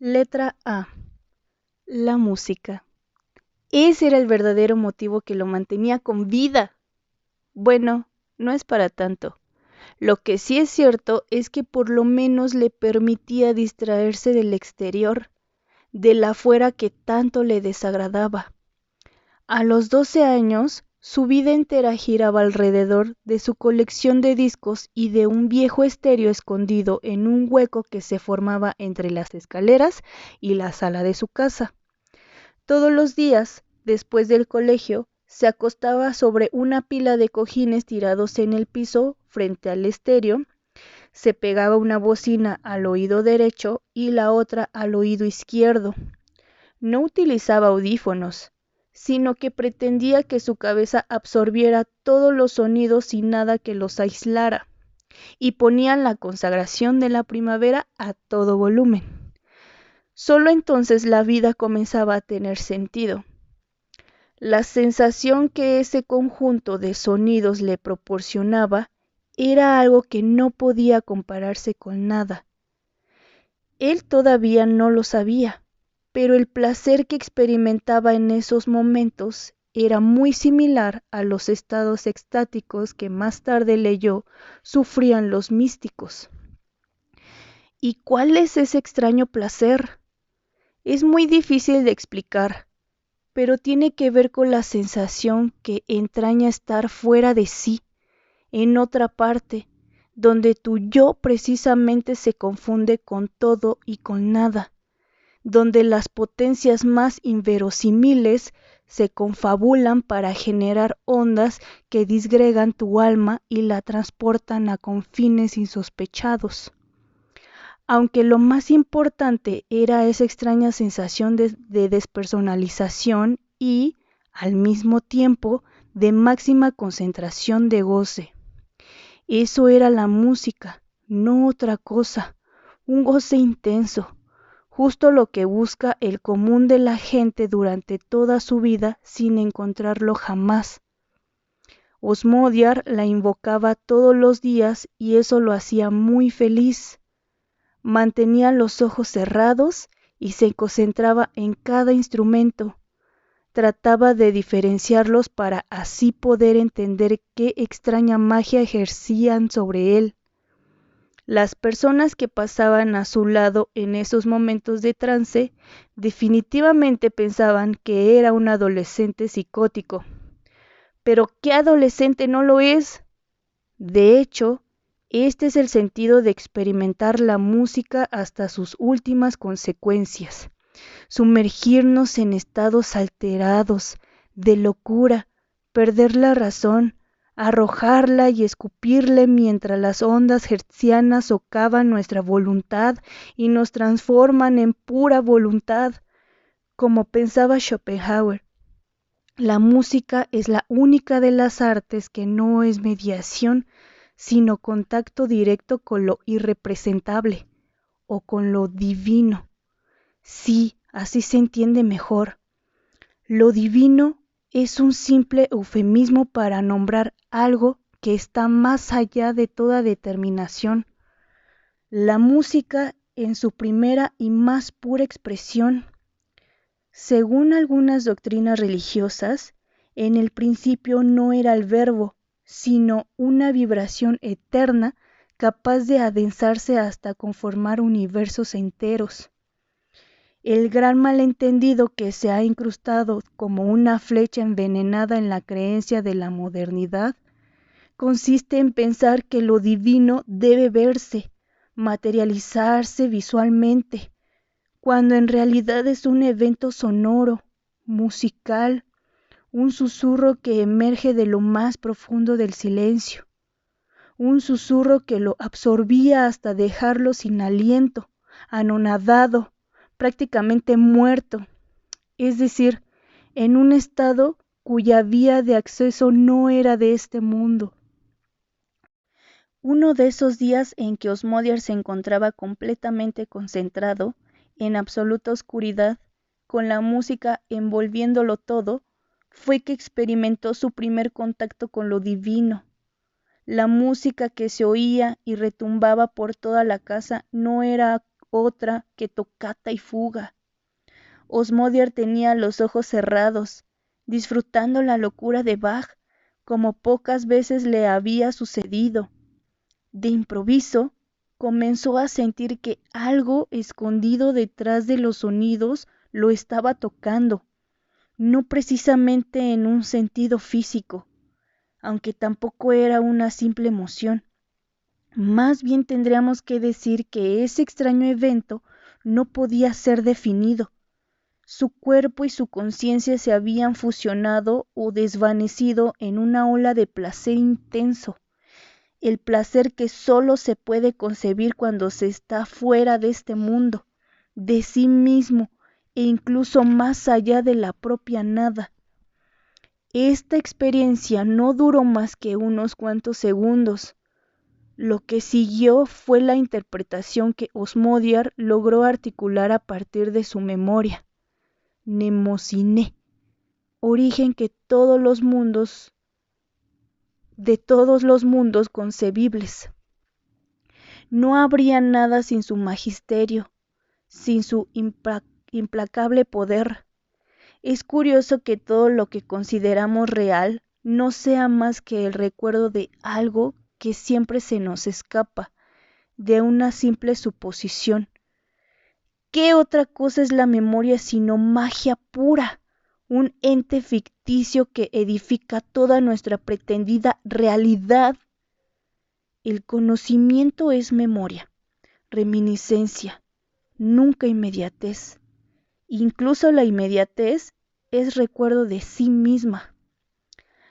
Letra A. La música. Ese era el verdadero motivo que lo mantenía con vida. Bueno, no es para tanto. Lo que sí es cierto es que por lo menos le permitía distraerse del exterior, del afuera que tanto le desagradaba. A los 12 años, su vida entera giraba alrededor de su colección de discos y de un viejo estéreo escondido en un hueco que se formaba entre las escaleras y la sala de su casa. Todos los días, después del colegio, se acostaba sobre una pila de cojines tirados en el piso frente al estéreo, se pegaba una bocina al oído derecho y la otra al oído izquierdo. No utilizaba audífonos, sino que pretendía que su cabeza absorbiera todos los sonidos sin nada que los aislara, y ponía la consagración de la primavera a todo volumen. Solo entonces la vida comenzaba a tener sentido. La sensación que ese conjunto de sonidos le proporcionaba era algo que no podía compararse con nada. Él todavía no lo sabía, pero el placer que experimentaba en esos momentos era muy similar a los estados extáticos que más tarde leyó sufrían los místicos. ¿Y cuál es ese extraño placer? Es muy difícil de explicar, pero tiene que ver con la sensación que entraña estar fuera de sí, en otra parte, donde tu yo precisamente se confunde con todo y con nada, donde las potencias más inverosímiles se confabulan para generar ondas que disgregan tu alma y la transportan a confines insospechados. Aunque lo más importante era esa extraña sensación de despersonalización y, al mismo tiempo, de máxima concentración de goce. Eso era la música, no otra cosa, un goce intenso, justo lo que busca el común de la gente durante toda su vida sin encontrarlo jamás. Osmodiar la invocaba todos los días y eso lo hacía muy feliz. Mantenía los ojos cerrados y se concentraba en cada instrumento. Trataba de diferenciarlos para así poder entender qué extraña magia ejercían sobre él. Las personas que pasaban a su lado en esos momentos de trance definitivamente pensaban que era un adolescente psicótico. Pero ¿qué adolescente no lo es? De hecho, este es el sentido de experimentar la música hasta sus últimas consecuencias. Sumergirnos en estados alterados, de locura, perder la razón, arrojarla y escupirle mientras las ondas hertzianas socavan nuestra voluntad y nos transforman en pura voluntad, como pensaba Schopenhauer. La música es la única de las artes que no es mediación, sino contacto directo con lo irrepresentable o con lo divino. Sí, así se entiende mejor. Lo divino es un simple eufemismo para nombrar algo que está más allá de toda determinación. La música en su primera y más pura expresión. Según algunas doctrinas religiosas, en el principio no era el verbo, sino una vibración eterna capaz de adensarse hasta conformar universos enteros. El gran malentendido que se ha incrustado como una flecha envenenada en la creencia de la modernidad consiste en pensar que lo divino debe verse, materializarse visualmente, cuando en realidad es un evento sonoro, musical, un susurro que emerge de lo más profundo del silencio, un susurro que lo absorbía hasta dejarlo sin aliento, anonadado, prácticamente muerto, es decir, en un estado cuya vía de acceso no era de este mundo. Uno de esos días en que Osmodiar se encontraba completamente concentrado, en absoluta oscuridad, con la música envolviéndolo todo, fue que experimentó su primer contacto con lo divino. La música que se oía y retumbaba por toda la casa no era otra que toccata y fuga. Osmodiar tenía los ojos cerrados, disfrutando la locura de Bach como pocas veces le había sucedido. De improviso, comenzó a sentir que algo escondido detrás de los sonidos lo estaba tocando, no precisamente en un sentido físico, aunque tampoco era una simple emoción. Más bien tendríamos que decir que ese extraño evento no podía ser definido. Su cuerpo y su conciencia se habían fusionado o desvanecido en una ola de placer intenso, el placer que solo se puede concebir cuando se está fuera de este mundo, de sí mismo e incluso más allá de la propia nada. Esta experiencia no duró más que unos cuantos segundos. Lo que siguió fue la interpretación que Osmodiar logró articular a partir de su memoria. Mnemosiné, origen de todos los mundos concebibles. No habría nada sin su magisterio, sin su implacable poder. Es curioso que todo lo que consideramos real no sea más que el recuerdo de algo que siempre se nos escapa, de una simple suposición. ¿Qué otra cosa es la memoria sino magia pura? Un ente ficticio que edifica toda nuestra pretendida realidad. El conocimiento es memoria, reminiscencia, nunca inmediatez. Incluso la inmediatez es recuerdo de sí misma.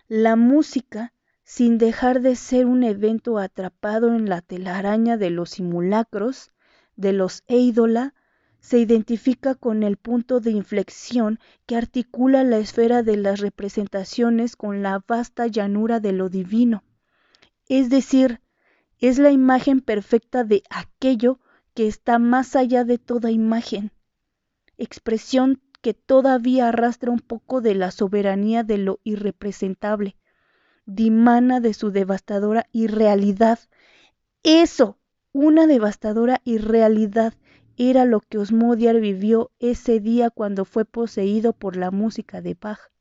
La música, sin dejar de ser un evento atrapado en la telaraña de los simulacros, de los eidola, se identifica con el punto de inflexión que articula la esfera de las representaciones con la vasta llanura de lo divino. Es decir, es la imagen perfecta de aquello que está más allá de toda imagen, expresión que todavía arrastra un poco de la soberanía de lo irrepresentable, dimana de su devastadora irrealidad. Eso, una devastadora irrealidad, era lo que Osmodiar vivió ese día cuando fue poseído por la música de Bach.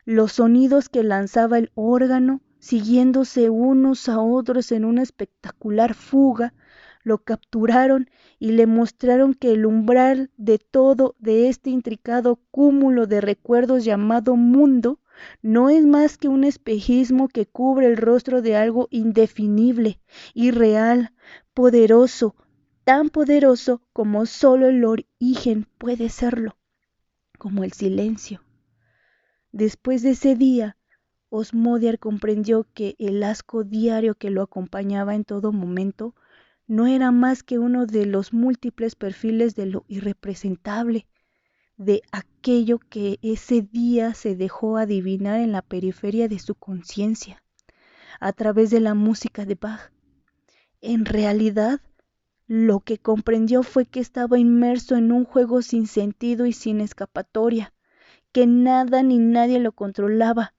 Los sonidos que lanzaba el órgano, siguiéndose unos a otros en una espectacular fuga, lo capturaron y le mostraron que el umbral de todo de este intricado cúmulo de recuerdos llamado mundo no es más que un espejismo que cubre el rostro de algo indefinible, irreal, poderoso, tan poderoso como solo el origen puede serlo, como el silencio. Después de ese día, Osmodiar comprendió que el asco diario que lo acompañaba en todo momento no era más que uno de los múltiples perfiles de lo irrepresentable, de aquello que ese día se dejó adivinar en la periferia de su conciencia, a través de la música de Bach. En realidad, lo que comprendió fue que estaba inmerso en un juego sin sentido y sin escapatoria, que nada ni nadie lo controlaba,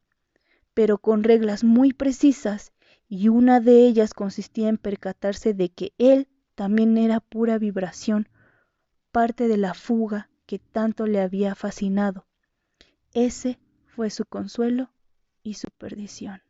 pero con reglas muy precisas, y una de ellas consistía en percatarse de que él también era pura vibración, parte de la fuga que tanto le había fascinado. Ese fue su consuelo y su perdición.